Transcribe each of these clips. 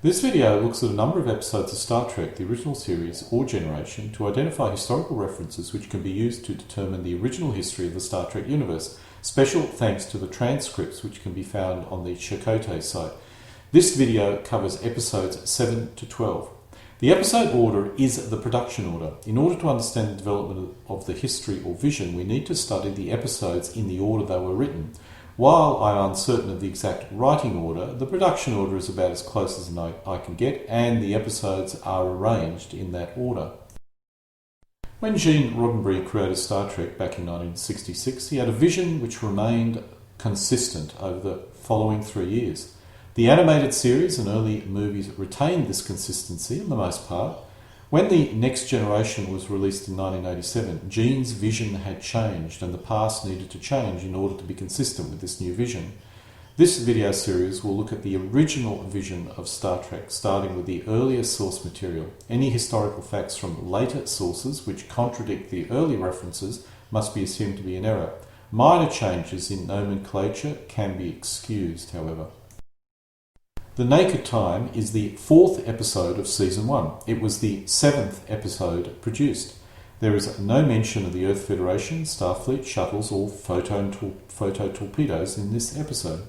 This video looks at a number of episodes of Star Trek, the original series or generation, to identify historical references which can be used to determine the original history of the Star Trek universe. Special thanks to the transcripts which can be found on the Chakotay site. This video covers episodes 7 to 12. The episode order is the production order. In order to understand the development of the history or vision, we need to study the episodes in the order they were written. While I'm uncertain of the exact writing order, the production order is about as close as I can get, and the episodes are arranged in that order. When Gene Roddenberry created Star Trek back in 1966, he had a vision which remained consistent over the following 3 years. The animated series and early movies retained this consistency for the most part. When the Next Generation was released in 1987, Gene's vision had changed and the past needed to change in order to be consistent with this new vision. This video series will look at the original vision of Star Trek, starting with the earlier source material. Any historical facts from later sources which contradict the early references must be assumed to be in error. Minor changes in nomenclature can be excused, however. The Naked Time is the 4th episode of Season 1. It was the 7th episode produced. There is no mention of the Earth Federation, Starfleet, shuttles or photo torpedoes in this episode.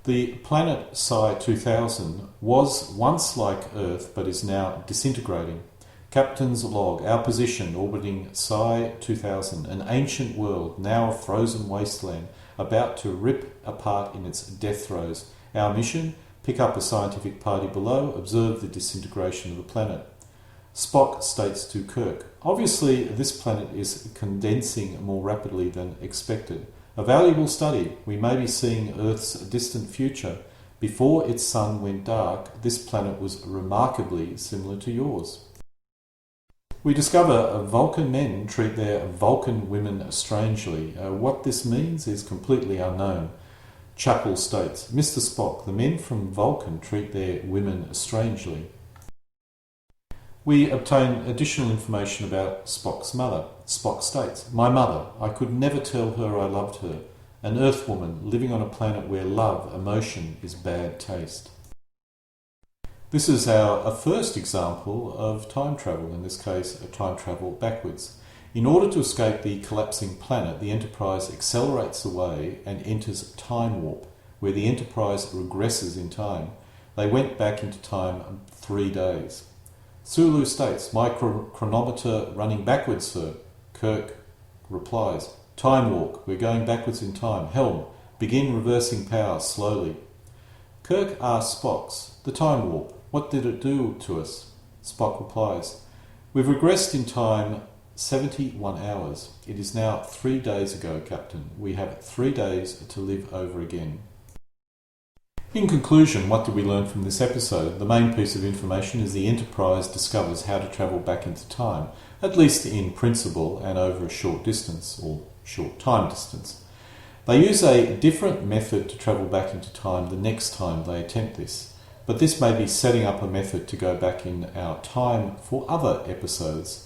The planet Psi 2000 was once like Earth but is now disintegrating. Captain's log: our position orbiting Psi 2000, an ancient world, now a frozen wasteland, about to rip apart in its death throes. Our mission: pick up a scientific party below, observe the disintegration of the planet. Spock states to Kirk, obviously this planet is condensing more rapidly than expected. A valuable study. We may be seeing Earth's distant future. Before its sun went dark, this planet was remarkably similar to yours. We discover Vulcan men treat their Vulcan women strangely. What this means is completely unknown. Chapel states, Mr. Spock, the men from Vulcan treat their women strangely. We obtain additional information about Spock's mother. Spock states, my mother, I could never tell her I loved her. An Earth woman living on a planet where love, emotion, is bad taste. This is our first example of time travel, in this case a time travel backwards. In order to escape the collapsing planet, the Enterprise accelerates away and enters time warp, where the Enterprise regresses in time. They went back into time 3 days. Sulu states, my chronometer running backwards, sir. Kirk replies, time walk, we're going backwards in time. Helm, begin reversing power slowly. Kirk asks Spock, the time warp, what did it do to us? Spock replies, we've regressed in time 71 hours. It is now 3 days ago, Captain. We have 3 days to live over again. In conclusion, what did we learn from this episode? The main piece of information is the Enterprise discovers how to travel back into time, at least in principle and over a short distance, or short time distance. They use a different method to travel back into time the next time they attempt this, but this may be setting up a method to go back in our time for other episodes.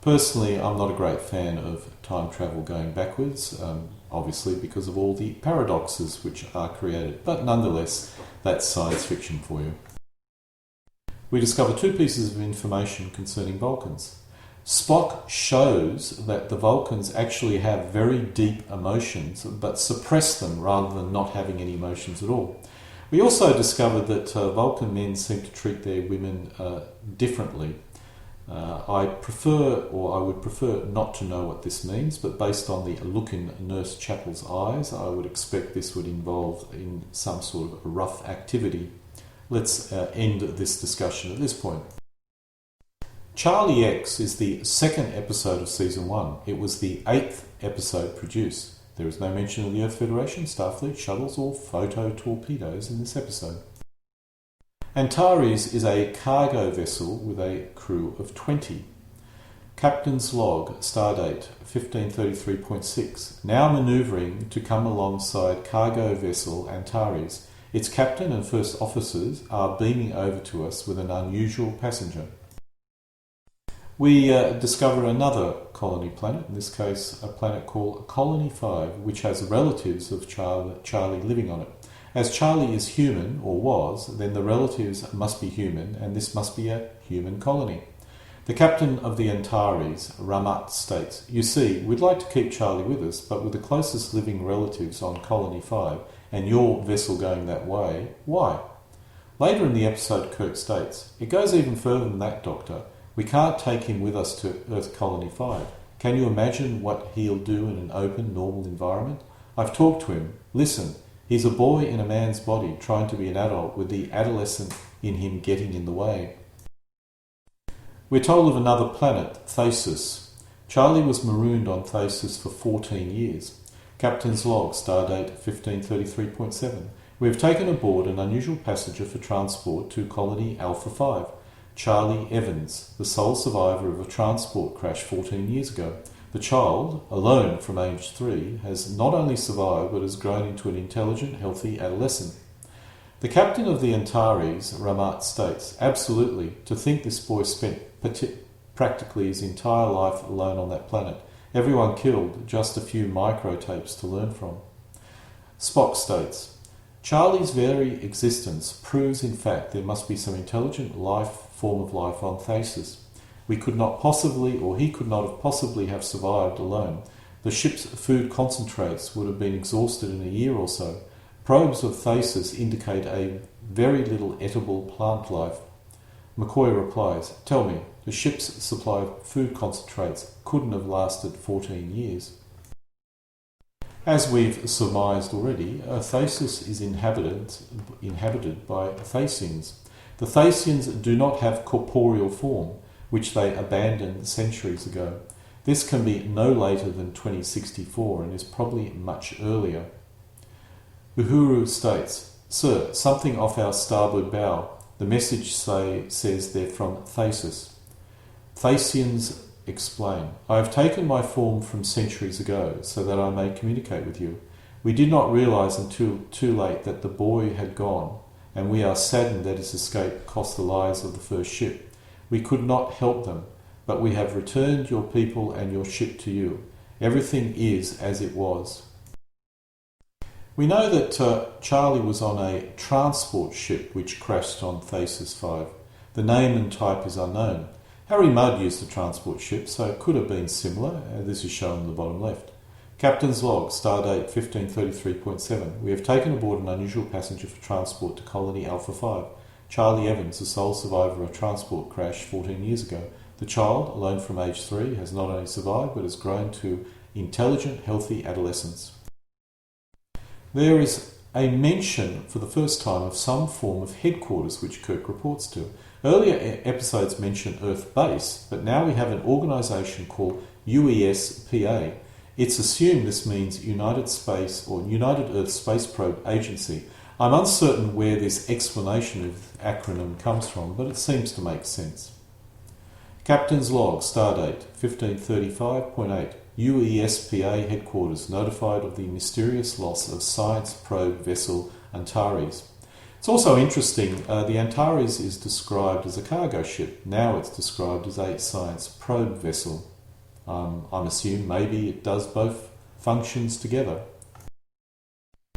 Personally, I'm not a great fan of time travel going backwards, obviously because of all the paradoxes which are created, but nonetheless, that's science fiction for you. We discover 2 pieces of information concerning Vulcans. Spock shows that the Vulcans actually have very deep emotions, but suppress them rather than not having any emotions at all. We also discovered that Vulcan men seem to treat their women differently. I would prefer not to know what this means, but based on the look in Nurse Chapel's eyes, I would expect this would involve in some sort of rough activity. Let's end this discussion at this point. Charlie X is the 2nd episode of Season 1. It was the 8th episode produced. There is no mention of the Earth Federation, Starfleet, shuttles or photo torpedoes in this episode. Antares is a cargo vessel with a crew of 20. Captain's log, stardate 1533.6, now manoeuvring to come alongside cargo vessel Antares. Its captain and first officers are beaming over to us with an unusual passenger. We discover another colony planet, in this case a planet called Colony 5, which has relatives of Charlie living on it. As Charlie is human, or was, then the relatives must be human, and this must be a human colony. The captain of the Antares, Ramat, states, "You see, we'd like to keep Charlie with us, but with the closest living relatives on Colony 5, and your vessel going that way, why?" Later in the episode, Kirk states, "It goes even further than that, Doctor. We can't take him with us to Earth Colony 5. Can you imagine what he'll do in an open, normal environment? I've talked to him. Listen, he's a boy in a man's body trying to be an adult with the adolescent in him getting in the way." We're told of another planet, Thasus. Charlie was marooned on Thasus for 14 years. Captain's log, stardate 1533.7. We have taken aboard an unusual passenger for transport to Colony Alpha 5, Charlie Evans, the sole survivor of a transport crash 14 years ago. The child, alone from age 3, has not only survived but has grown into an intelligent, healthy adolescent. The captain of the Antares, Ramat, states, "Absolutely, to think this boy spent practically his entire life alone on that planet. Everyone killed, just a few microtapes to learn from." Spock states, "Charlie's very existence proves in fact there must be some intelligent form of life on Thasus. We could not possibly, or he could not have possibly have survived alone. The ship's food concentrates would have been exhausted in a year or so. Probes of Thasus indicate a very little edible plant life." McCoy replies, "Tell me, the ship's supply of food concentrates couldn't have lasted 14 years. As we've surmised already, Thasus is inhabited by Thasians. The Thasians do not have corporeal form, which they abandoned centuries ago. This can be no later than 2064 and is probably much earlier. Uhuru states, "Sir, something off our starboard bow. The message says they're from Thasus." Thasians explain, "I have taken my form from centuries ago so that I may communicate with you. We did not realize until too late that the boy had gone, and we are saddened that his escape cost the lives of the first ship. We could not help them, but we have returned your people and your ship to you. Everything is as it was." We know that Charlie was on a transport ship which crashed on Thasus 5. The name and type is unknown. Harry Mudd used a transport ship, so it could have been similar. This is shown in the bottom left. Captain's log, stardate 1533.7. We have taken aboard an unusual passenger for transport to Colony Alpha 5. Charlie Evans, the sole survivor of a transport crash 14 years ago. The child, alone from age 3, has not only survived but has grown to intelligent, healthy adolescence. There is a mention for the first time of some form of headquarters which Kirk reports to. Earlier episodes mention Earth Base, but now we have an organisation called UESPA. It's assumed this means United Earth Space Probe Agency. I'm uncertain where this explanation of the acronym comes from, but it seems to make sense. Captain's log, stardate 1535.8. UESPA headquarters notified of the mysterious loss of science probe vessel Antares. It's also interesting, the Antares is described as a cargo ship. Now it's described as a science probe vessel. I'm assuming maybe it does both functions together.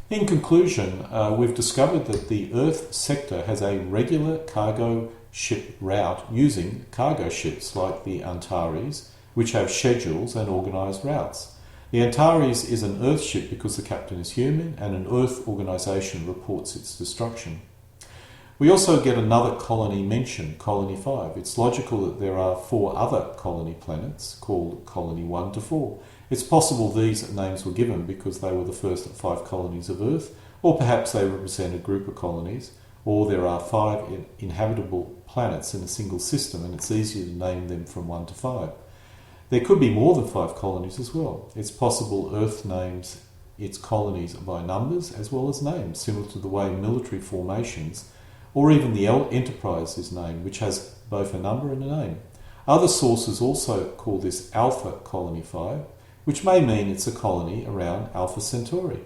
In conclusion, we've discovered that the Earth sector has a regular cargo ship route using cargo ships like the Antares, which have schedules and organised routes. The Antares is an Earth ship because the captain is human, and an Earth organisation reports its destruction. We also get another colony mentioned, Colony 5. It's logical that there are 4 other colony planets called Colony 1 to 4. It's possible these names were given because they were the first 5 colonies of Earth, or perhaps they represent a group of colonies, or there are 5 inhabitable planets in a single system and it's easier to name them from 1 to 5. There could be more than 5 colonies as well. It's possible Earth names its colonies by numbers as well as names, similar to the way military formations, or even the Enterprise is named, which has both a number and a name. Other sources also call this Alpha Colony 5, which may mean it's a colony around Alpha Centauri.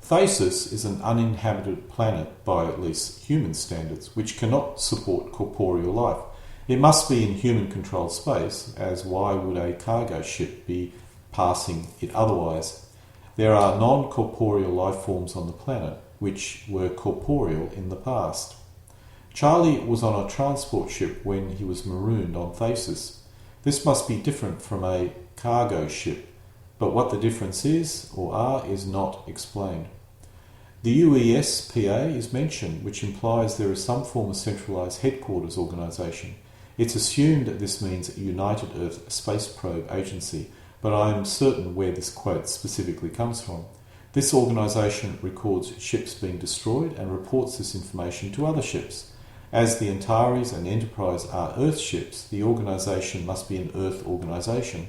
Thasus is an uninhabited planet by at least human standards, which cannot support corporeal life. It must be in human-controlled space, as why would a cargo ship be passing it otherwise? There are non-corporeal life forms on the planet, which were corporeal in the past. Charlie was on a transport ship when he was marooned on Thasus. This must be different from a cargo ship, but what the difference is or are is not explained. The UESPA is mentioned, which implies there is some form of centralised headquarters organisation. It's assumed that this means United Earth Space Probe Agency, but I am certain where this quote specifically comes from. This organisation records ships being destroyed and reports this information to other ships. As the Antares and Enterprise are Earth ships, the organisation must be an Earth organisation.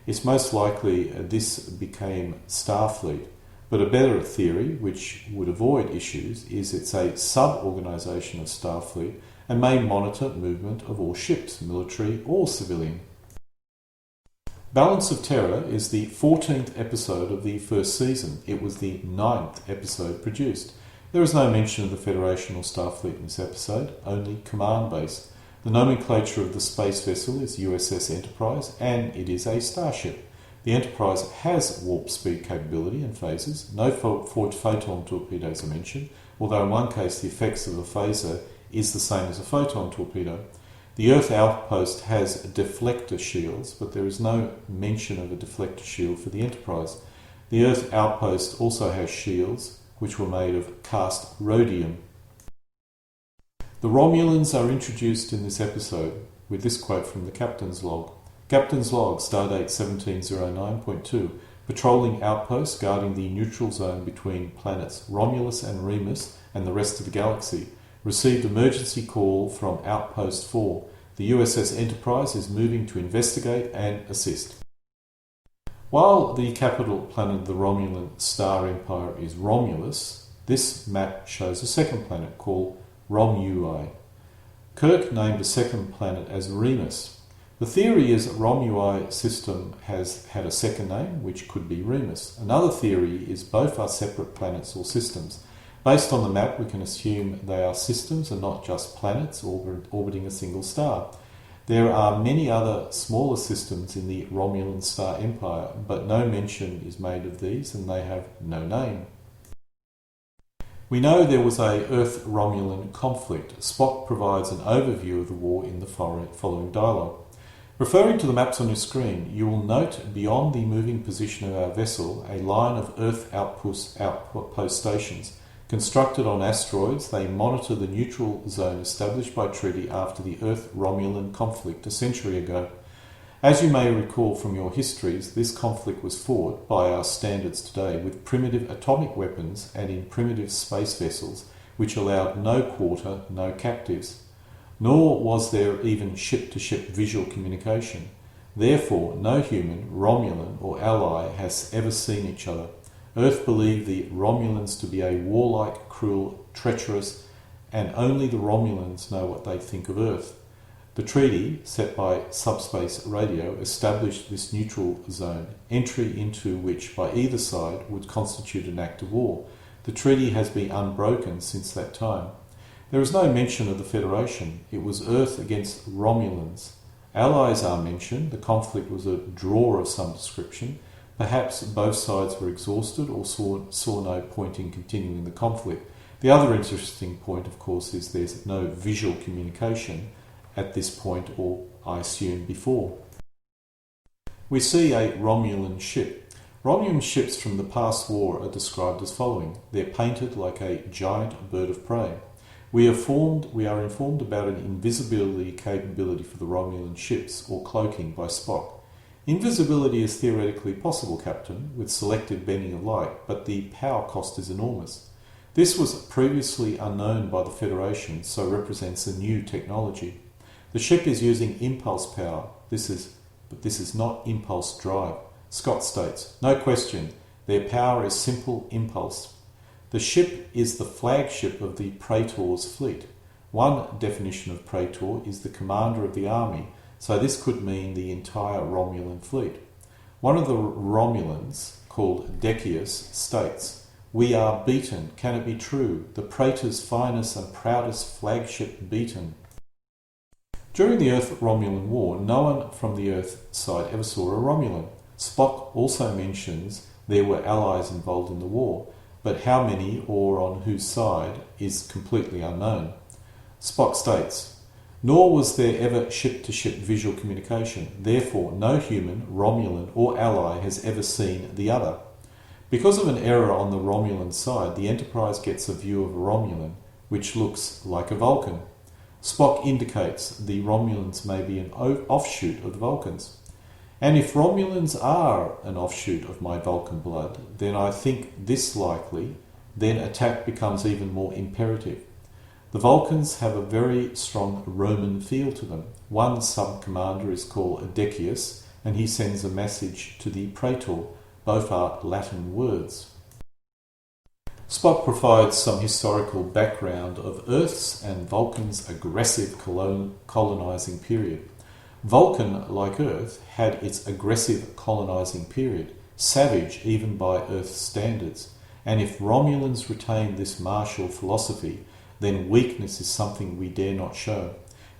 It's most likely this became Starfleet, but a better theory, which would avoid issues, is it's a sub-organisation of Starfleet and may monitor movement of all ships, military or civilian. Balance of Terror is the 14th episode of the first season. It was the 9th episode produced. There is no mention of the Federation or Starfleet in this episode, only command base. The nomenclature of the space vessel is USS Enterprise, and it is a starship. The Enterprise has warp speed capability and phases. No photon torpedoes are mentioned, although in one case the effects of a phaser is the same as a photon torpedo. The Earth outpost has deflector shields, but there is no mention of a deflector shield for the Enterprise. The Earth outpost also has shields, which were made of cast rhodium. The Romulans are introduced in this episode with this quote from the Captain's Log. Captain's Log, Stardate 1709.2. Patrolling outpost guarding the neutral zone between planets Romulus and Remus and the rest of the galaxy. Received emergency call from Outpost 4. The USS Enterprise is moving to investigate and assist. While the capital planet of the Romulan star empire is Romulus, this map shows a second planet called Romui. Kirk named a second planet as Remus. The theory is that Romui system has had a second name, which could be Remus. Another theory is both are separate planets or systems. Based on the map, we can assume they are systems and not just planets orbiting a single star. There are many other smaller systems in the Romulan star empire, but no mention is made of these and they have no name. We know there was a Earth-Romulan conflict. Spock provides an overview of the war in the following dialogue. Referring to the maps on your screen, you will note beyond the moving position of our vessel a line of Earth outpost stations. Constructed on asteroids, they monitor the neutral zone established by treaty after the Earth-Romulan conflict a century ago. As you may recall from your histories, this conflict was fought, by our standards today, with primitive atomic weapons and in primitive space vessels, which allowed no quarter, no captives. Nor was there even ship-to-ship visual communication. Therefore, no human, Romulan or ally has ever seen each other. Earth believed the Romulans to be a warlike, cruel, treacherous, and only the Romulans know what they think of Earth. The treaty, set by subspace radio, established this neutral zone, entry into which by either side would constitute an act of war. The treaty has been unbroken since that time. There is no mention of the Federation. It was Earth against Romulans. Allies are mentioned. The conflict was a draw of some description. Perhaps both sides were exhausted or saw no point in continuing the conflict. The other interesting point, of course, is there's no visual communication at this point, or I assume before. We see a Romulan ship. Romulan ships from the past war are described as following. They're painted like a giant bird of prey. We are informed about an invisibility capability for the Romulan ships, or cloaking, by Spock. Invisibility is theoretically possible, Captain, with selective bending of light, but the power cost is enormous. This was previously unknown by the Federation, so represents a new technology. The ship is using impulse power. This is not impulse drive. Scott states, no question, their power is simple impulse. The ship is the flagship of the Praetor's fleet. One definition of Praetor is the commander of the army, so this could mean the entire Romulan fleet. One of the Romulans, called Decius, states, "We are beaten. Can it be true? The Praetor's finest and proudest flagship beaten." During the Earth-Romulan War, no one from the Earth side ever saw a Romulan. Spock also mentions there were allies involved in the war, but how many or on whose side is completely unknown. Spock states, "Nor was there ever ship-to-ship visual communication, therefore no human, Romulan or ally has ever seen the other. Because of an error on the Romulan side, the Enterprise gets a view of a Romulan, which looks like a Vulcan. Spock indicates the Romulans may be an offshoot of the Vulcans. And if Romulans are an offshoot of my Vulcan blood, then I think this likely, then attack becomes even more imperative. The Vulcans have a very strong Roman feel to them. One sub-commander is called Decius, and he sends a message to the Praetor. Both are Latin words." Spock provides some historical background of Earth's and Vulcan's aggressive colonizing period. Vulcan, like Earth, had its aggressive colonizing period, savage even by Earth's standards, and if Romulans retain this martial philosophy, then weakness is something we dare not show.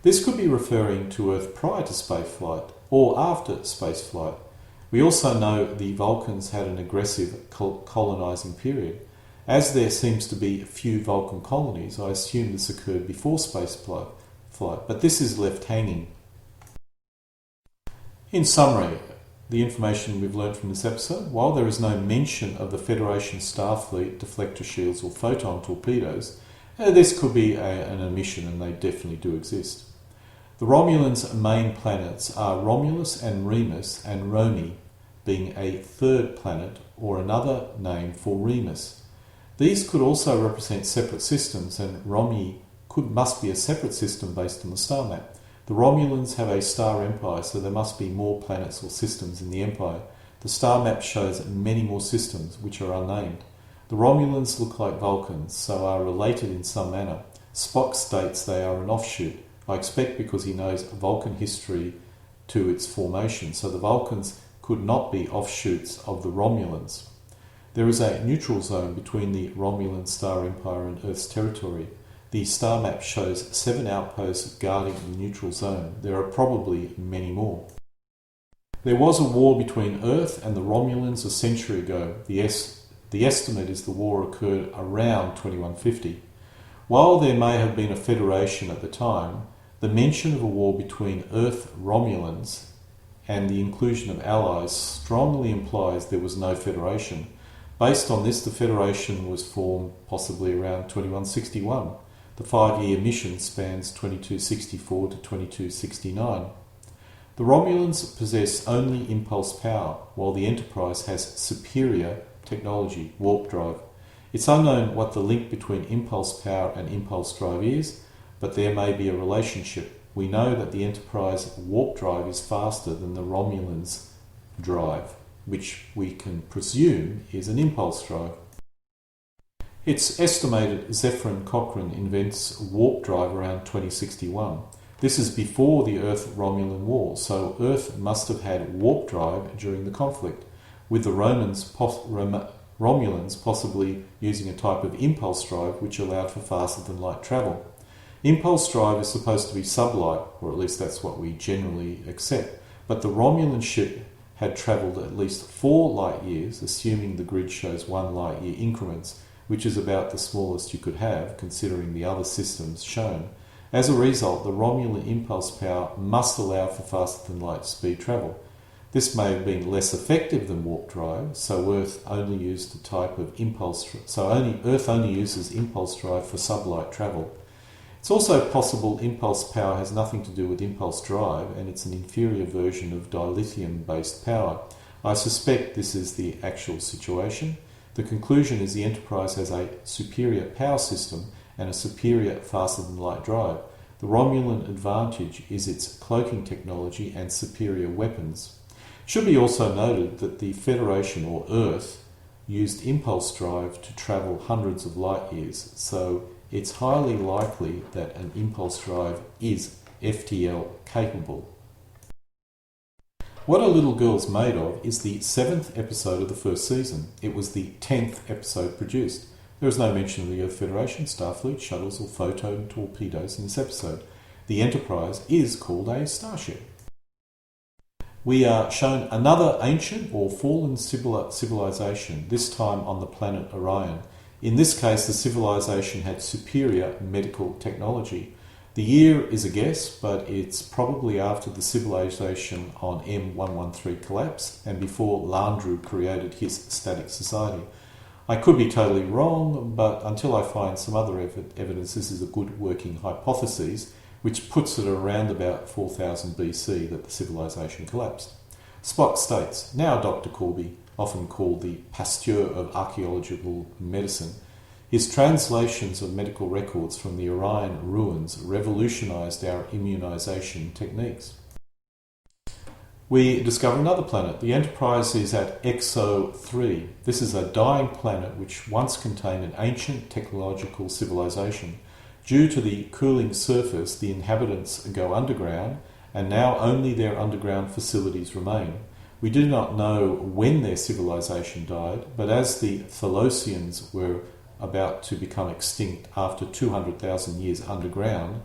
This could be referring to Earth prior to spaceflight or after spaceflight. We also know the Vulcans had an aggressive colonizing period. As there seems to be few Vulcan colonies, I assume this occurred before spaceflight, but this is left hanging. In summary, the information we've learned from this episode, while there is no mention of the Federation Starfleet deflector shields or photon torpedoes, this could be an omission, and they definitely do exist. The Romulans' main planets are Romulus and Remus, and Romi being a third planet or another name for Remus. These could also represent separate systems, and Romi must be a separate system based on the star map. The Romulans have a star empire, so there must be more planets or systems in the empire. The star map shows many more systems, which are unnamed. The Romulans look like Vulcans, so are related in some manner. Spock states they are an offshoot, I expect because he knows Vulcan history to its formation, so the Vulcans could not be offshoots of the Romulans. There is a neutral zone between the Romulan star empire and Earth's territory. The star map shows 7 outposts guarding the neutral zone. There are probably many more. There was a war between Earth and the Romulans a century ago. The estimate is the war occurred around 2150. While there may have been a federation at the time, the mention of a war between Earth Romulans and the inclusion of allies strongly implies there was no federation. Based on this, the federation was formed possibly around 2161. The 5-year mission spans 2264 to 2269. The Romulans possess only impulse power, while the Enterprise has superior technology, warp drive. It's unknown what the link between impulse power and impulse drive is, but there may be a relationship. We know that the Enterprise warp drive is faster than the Romulans' drive, which we can presume is an impulse drive. It's estimated Zephyrin Cochrane invents warp drive around 2061. This is before the Earth-Romulan War, so Earth must have had warp drive during the conflict, with the Romulans possibly using a type of impulse drive which allowed for faster-than-light travel. Impulse drive is supposed to be sublight, or at least that's what we generally accept, but the Romulan ship had travelled at least 4 light years, assuming the grid shows 1 light year increments, which is about the smallest you could have, considering the other systems shown. As a result, the Romulan impulse power must allow for faster-than-light speed travel. This may have been less effective than warp drive, so Earth only used a type of Earth only uses impulse drive for sublight travel. It's also possible impulse power has nothing to do with impulse drive, and it's an inferior version of dilithium-based power. I suspect this is the actual situation. The conclusion is the Enterprise has a superior power system and a superior faster-than-light drive. The Romulan advantage is its cloaking technology and superior weapons. It should be also noted that the Federation, or Earth, used impulse drive to travel hundreds of light years, so it's highly likely that an impulse drive is FTL capable. What Are Little Girls Made Of is the 7th episode of the first season. It was the 10th episode produced. There is no mention of the Earth Federation, Starfleet, shuttles or photon torpedoes in this episode. The Enterprise is called a starship. We are shown another ancient or fallen civilization, this time on the planet Orion. In this case, the civilization had superior medical technology. The year is a guess, but it's probably after the civilization on M113 collapsed and before Landru created his static society. I could be totally wrong, but until I find some other evidence, this is a good working hypothesis, which puts it around about 4000 BC that the civilization collapsed. Spock states, now Dr. Corby, often called the Pasteur of archaeological medicine, his translations of medical records from the Orion ruins revolutionised our immunisation techniques. We discover another planet. The Enterprise is at Exo 3. This is a dying planet which once contained an ancient technological civilization. Due to the cooling surface, the inhabitants go underground, and now only their underground facilities remain. We do not know when their civilization died, but as the Thalassians were about to become extinct after 200,000 years underground,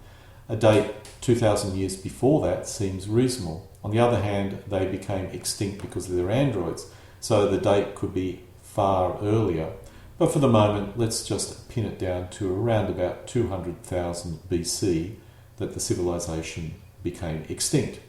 a date 2,000 years before that seems reasonable. On the other hand, they became extinct because of their androids, so the date could be far earlier. But for the moment, let's just pin it down to around about 200,000 BC that the civilization became extinct.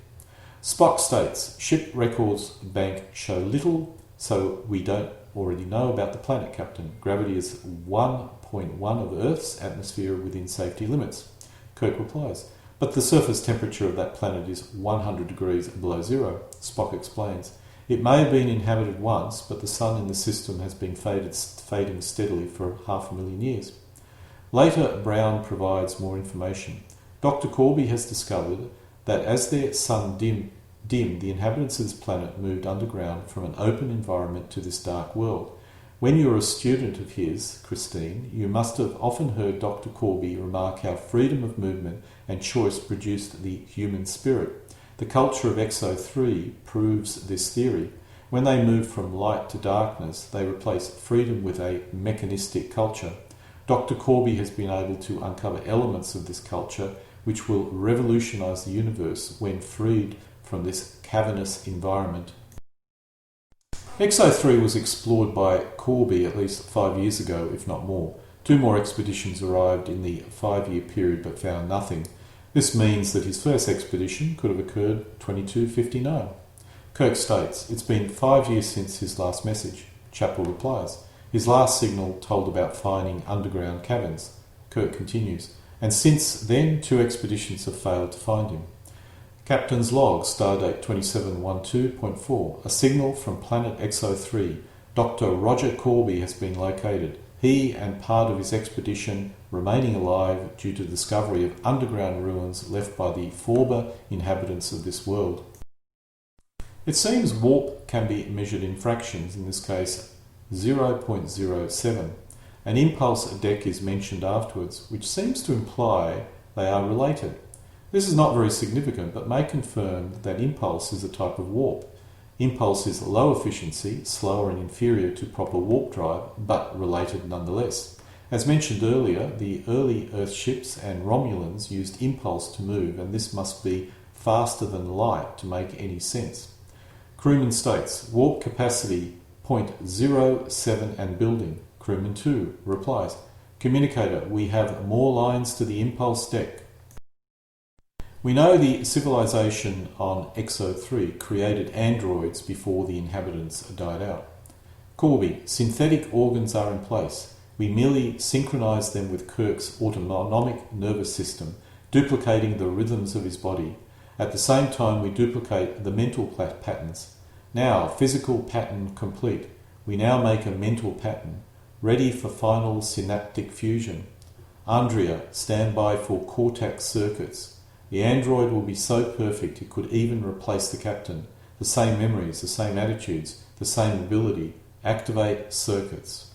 Spock states, ship records bank show little, so we don't already know about the planet, Captain. Gravity is 1.1 of Earth's atmosphere within safety limits. Kirk replies, but the surface temperature of that planet is 100 degrees below zero. Spock explains, it may have been inhabited once, but the sun in the system has been fading steadily for 500,000 years. Later, Brown provides more information. Dr. Corby has discovered that as their sun dimmed, the inhabitants of this planet moved underground from an open environment to this dark world. When you were a student of his, Christine, you must have often heard Dr. Corby remark how freedom of movement and choice produced the human spirit. The culture of Exo 3 proves this theory. When they moved from light to darkness, they replaced freedom with a mechanistic culture. Dr. Corby has been able to uncover elements of this culture which will revolutionise the universe when freed from this cavernous environment. Exo 3 was explored by Corby at least 5 years ago, if not more. 2 more expeditions arrived in the 5-year period but found nothing. This means that his first expedition could have occurred 2259. Kirk states, it's been 5 years since his last message. Chappell replies, his last signal told about finding underground caverns. Kirk continues, and since then 2 expeditions have failed to find him. Captain's log, stardate 2712.4, a signal from planet Exo 3. Dr. Roger Corby has been located. He and part of his expedition remaining alive due to the discovery of underground ruins left by the former inhabitants of this world. It seems warp can be measured in fractions, in this case 0.07. An impulse deck is mentioned afterwards, which seems to imply they are related. This is not very significant, but may confirm that impulse is a type of warp. Impulse is low efficiency, slower and inferior to proper warp drive, but related nonetheless. As mentioned earlier, the early Earth ships and Romulans used impulse to move, and this must be faster than light to make any sense. Crewman states, warp capacity 0.07 and building. Crewman 2 replies, communicator, we have more lines to the impulse deck. We know the civilization on Exo 3 created androids before the inhabitants died out. Corby, synthetic organs are in place. We merely synchronize them with Kirk's autonomic nervous system, duplicating the rhythms of his body. At the same time, we duplicate the mental patterns. Now, physical pattern complete. We now make a mental pattern, ready for final synaptic fusion. Andrea, stand by for cortex circuits. The android will be so perfect it could even replace the captain. The same memories, the same attitudes, the same ability. Activate circuits.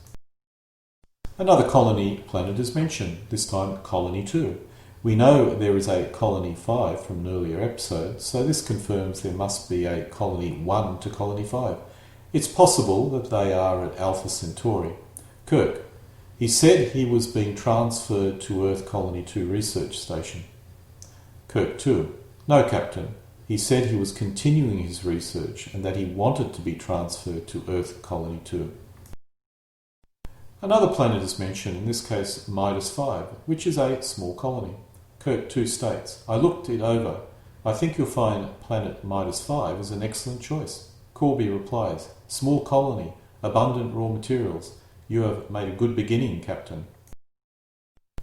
Another colony planet is mentioned, this time Colony 2. We know there is a Colony 5 from an earlier episode, so this confirms there must be a Colony 1 to Colony 5. It's possible that they are at Alpha Centauri. Kirk, he said he was being transferred to Earth Colony 2 research station. Kirk 2. No, Captain. He said he was continuing his research and that he wanted to be transferred to Earth Colony 2. Another planet is mentioned, in this case Midas 5, which is a small colony. Kirk 2 states, I looked it over. I think you'll find planet Midas 5 is an excellent choice. Corby replies, small colony, abundant raw materials. You have made a good beginning, Captain.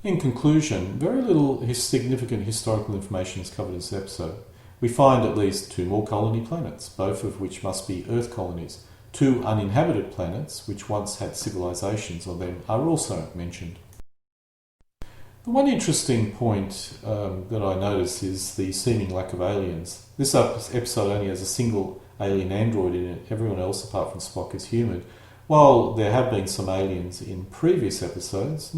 In conclusion, very little significant historical information is covered in this episode. We find at least 2 more colony planets, both of which must be Earth colonies. 2 uninhabited planets, which once had civilizations on them, are also mentioned. The one interesting point that I notice is the seeming lack of aliens. This episode only has a single alien android in it. Everyone else, apart from Spock, is human. While there have been some aliens in previous episodes,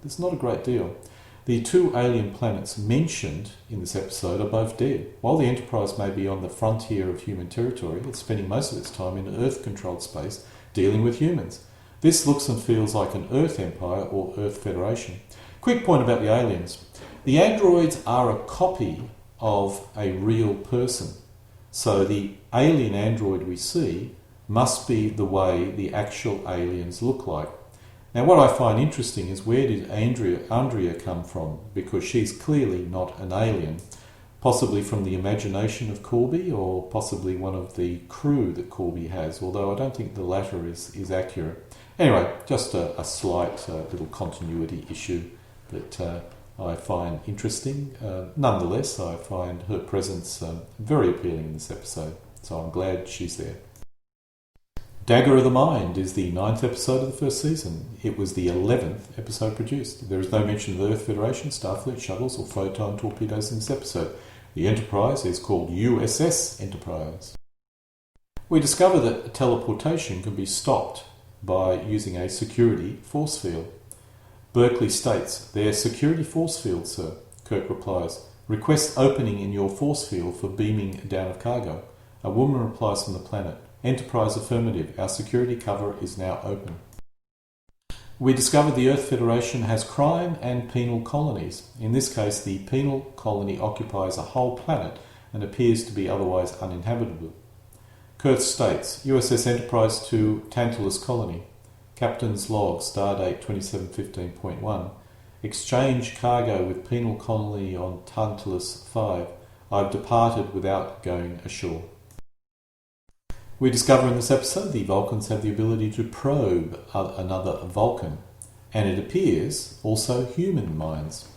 it's not a great deal. The 2 alien planets mentioned in this episode are both dead. While the Enterprise may be on the frontier of human territory, it's spending most of its time in Earth-controlled space dealing with humans. This looks and feels like an Earth Empire or Earth Federation. Quick point about the aliens. The androids are a copy of a real person. So the alien android we see must be the way the actual aliens look like. Now what I find interesting is, where did Andrea come from? Because she's clearly not an alien. Possibly from the imagination of Corby, or possibly one of the crew that Corby has, although I don't think the latter is accurate. Anyway, just a slight little continuity issue that I find interesting. Nonetheless, I find her presence very appealing in this episode, so I'm glad she's there. Dagger of the Mind is the 9th episode of the first season. It was the 11th episode produced. There is no mention of the Earth Federation, Starfleet shuttles or photon torpedoes in this episode. The Enterprise is called USS Enterprise. We discover that teleportation can be stopped by using a security force field. Berkeley states, their security force field, sir. Kirk replies, request opening in your force field for beaming down of cargo. A woman replies from the planet, Enterprise affirmative, our security cover is now open. We discovered the Earth Federation has crime and penal colonies. In this case, the penal colony occupies a whole planet and appears to be otherwise uninhabitable. Kurth states, USS Enterprise to Tantalus Colony. Captain's log, stardate 2715.1. Exchange cargo with penal colony on Tantalus 5. I've departed without going ashore. We discover in this episode the Vulcans have the ability to probe another Vulcan, and it appears also human minds.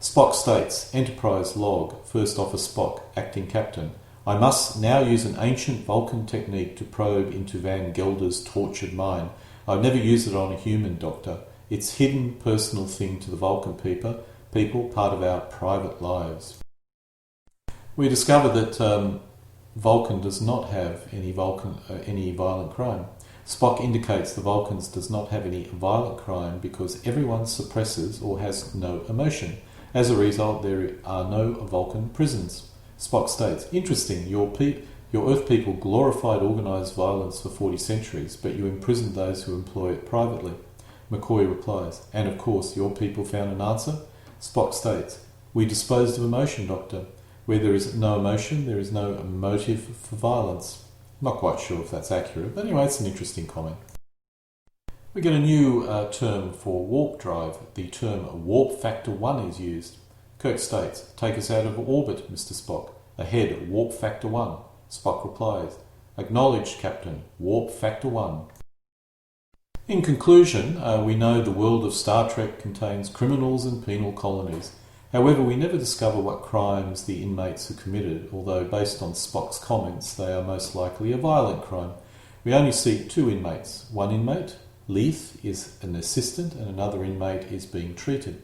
Spock states, Enterprise log, First Officer Spock, acting captain. I must now use an ancient Vulcan technique to probe into Van Gelder's tortured mind. I've never used it on a human, Doctor. It's hidden personal thing to the Vulcan people, part of our private lives. We discover that Vulcan does not have any violent crime. Spock indicates the Vulcans does not have any violent crime because everyone suppresses or has no emotion. As a result, there are no Vulcan prisons. Spock states, interesting, your Earth people glorified organised violence for 40 centuries, but you imprisoned those who employ it privately. McCoy replies, and of course your people found an answer? Spock states, we disposed of emotion, Doctor. Where there is no emotion, there is no motive for violence. Not quite sure if that's accurate, but anyway, it's an interesting comment. We get a new term for warp drive. The term warp factor 1 is used. Kirk states, take us out of orbit, Mr. Spock. Ahead, warp factor 1. Spock replies, acknowledged, Captain, warp factor 1. In conclusion, we know the world of Star Trek contains criminals and penal colonies. However, we never discover what crimes the inmates have committed, although based on Spock's comments, they are most likely a violent crime. We only see 2 inmates. One inmate, Leith, is an assistant, and another inmate is being treated.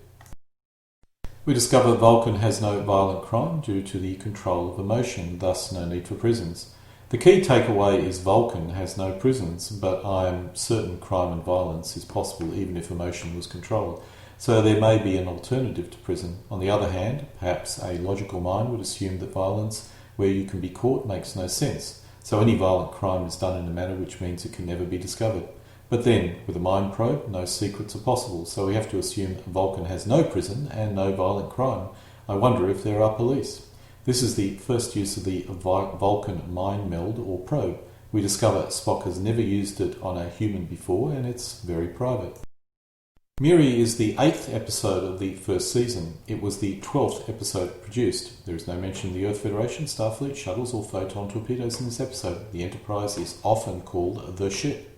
We discover Vulcan has no violent crime due to the control of emotion, thus no need for prisons. The key takeaway is Vulcan has no prisons, but I am certain crime and violence is possible even if emotion was controlled. So there may be an alternative to prison. On the other hand, perhaps a logical mind would assume that violence where you can be caught makes no sense. So any violent crime is done in a manner which means it can never be discovered. But then, with a mind probe, no secrets are possible, so we have to assume Vulcan has no prison and no violent crime. I wonder if there are police. This is the first use of the Vulcan mind meld or probe. We discover Spock has never used it on a human before, and it's very private. Miri is the 8th episode of the first season. It was the 12th episode produced. There is no mention of the Earth Federation, Starfleet, shuttles or photon torpedoes in this episode. The Enterprise is often called the ship.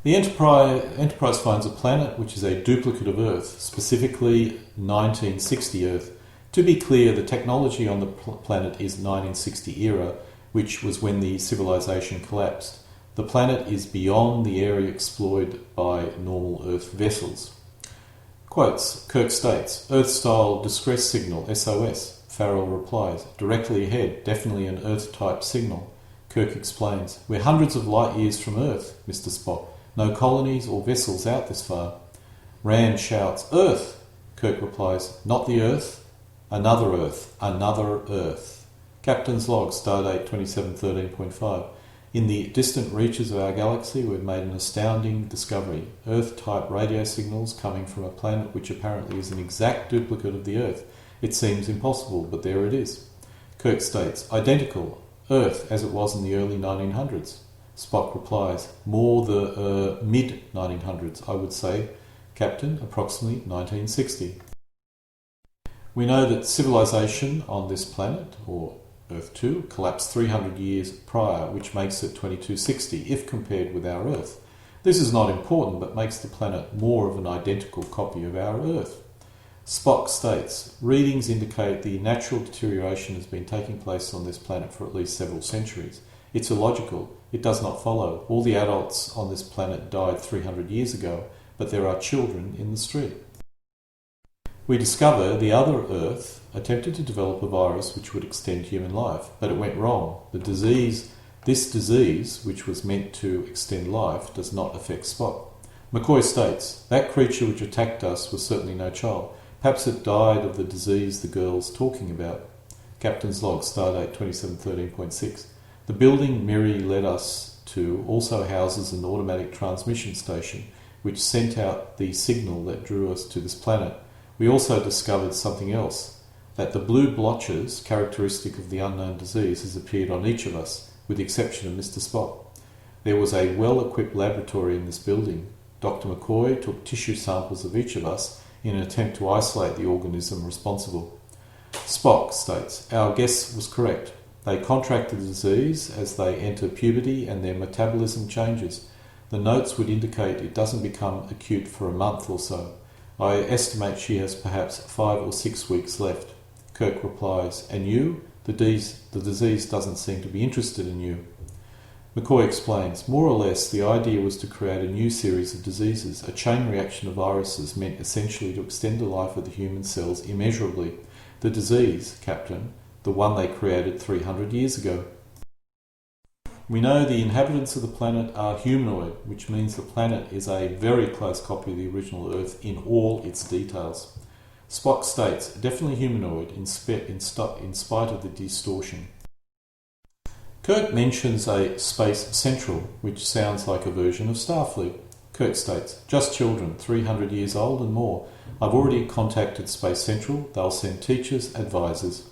The Enterprise finds a planet which is a duplicate of Earth, specifically 1960 Earth. To be clear, the technology on the planet is 1960 era, which was when the civilization collapsed. The planet is beyond the area explored by normal Earth vessels. Quotes. Kirk states, Earth-style distress signal, SOS. Farrell replies, directly ahead, definitely an Earth-type signal. Kirk explains, we're hundreds of light years from Earth, Mr. Spock. No colonies or vessels out this far. Rand shouts, Earth! Kirk replies, not the Earth, another Earth, another Earth. Captain's log, stardate 2713.5. In the distant reaches of our galaxy, we've made an astounding discovery. Earth-type radio signals coming from a planet which apparently is an exact duplicate of the Earth. It seems impossible, but there it is. Kirk states, identical, Earth as it was in the early 1900s. Spock replies, more the mid-1900s, I would say. Captain, approximately 1960. We know that civilization on this planet, or Earth 2, collapsed 300 years prior, which makes it 2260 if compared with our Earth. This is not important, but makes the planet more of an identical copy of our Earth. Spock states, readings indicate the natural deterioration has been taking place on this planet for at least several centuries. It's illogical. It does not follow. All the adults on this planet died 300 years ago, but there are children in the street. We discover the other Earth attempted to develop a virus which would extend human life, but it went wrong. This disease, which was meant to extend life, does not affect Spock. McCoy states, that creature which attacked us was certainly no child. Perhaps it died of the disease the girl's talking about. Captain's log, stardate 2713.6. The building Miri led us to also houses an automatic transmission station, which sent out the signal that drew us to this planet. We also discovered something else, that the blue blotches, characteristic of the unknown disease, has appeared on each of us, with the exception of Mr. Spock. There was a well-equipped laboratory in this building. Dr. McCoy took tissue samples of each of us in an attempt to isolate the organism responsible. Spock states, our guess was correct. They contract the disease as they enter puberty and their metabolism changes. The notes would indicate it doesn't become acute for a month or so. I estimate she has perhaps 5 or 6 weeks left. Kirk replies, and you? The disease doesn't seem to be interested in you. McCoy explains, more or less the idea was to create a new series of diseases. A chain reaction of viruses meant essentially to extend the life of the human cells immeasurably. The disease, Captain, the one they created 300 years ago. We know the inhabitants of the planet are humanoid, which means the planet is a very close copy of the original Earth in all its details. Spock states, definitely humanoid in spite of the distortion. Kirk mentions a Space Central, which sounds like a version of Starfleet. Kirk states, just children, 300 years old and more. I've already contacted Space Central. They'll send teachers, advisors.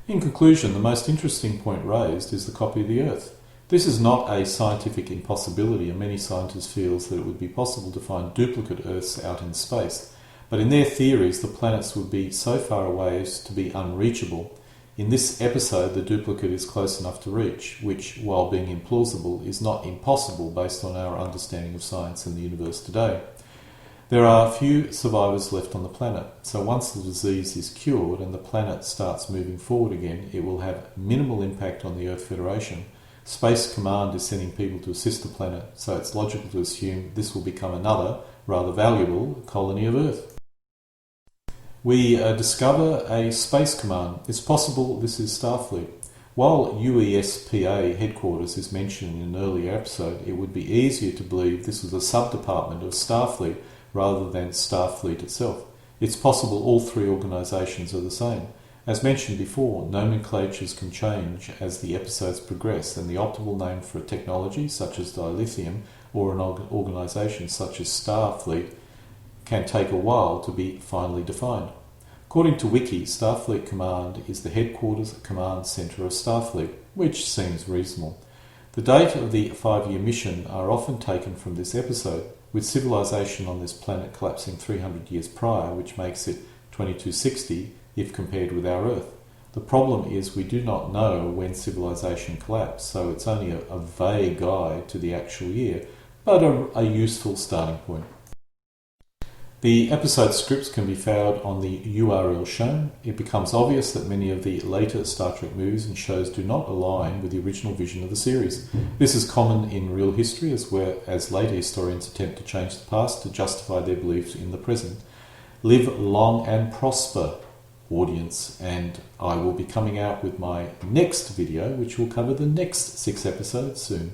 In conclusion, the most interesting point raised is the copy of the Earth. This is not a scientific impossibility, and many scientists feel that it would be possible to find duplicate Earths out in space. But in their theories, the planets would be so far away as to be unreachable. In this episode, the duplicate is close enough to reach, which, while being implausible, is not impossible based on our understanding of science and the universe today. There are few survivors left on the planet, so once the disease is cured and the planet starts moving forward again, it will have minimal impact on the Earth Federation. Space Command is sending people to assist the planet, so it's logical to assume this will become another, rather valuable, colony of Earth. We discover a Space Command. It's possible this is Starfleet. While UESPA headquarters is mentioned in an earlier episode, it would be easier to believe this was a sub-department of Starfleet rather than Starfleet itself. It's possible all three organisations are the same. As mentioned before, nomenclatures can change as the episodes progress, and the optimal name for a technology such as dilithium or an organisation such as Starfleet can take a while to be finally defined. According to Wiki, Starfleet Command is the headquarters command centre of Starfleet, which seems reasonable. The date of the 5-year mission are often taken from this episode, with civilization on this planet collapsing 300 years prior, which makes it 2260 if compared with our Earth. The problem is we do not know when civilization collapsed, so it's only a vague guide to the actual year, but a useful starting point. The episode scripts can be found on the URL shown. It becomes obvious that many of the later Star Trek movies and shows do not align with the original vision of the series. This is common in real history, as well as later historians attempt to change the past to justify their beliefs in the present. Live long and prosper, audience, and I will be coming out with my next video, which will cover the next 6 episodes soon.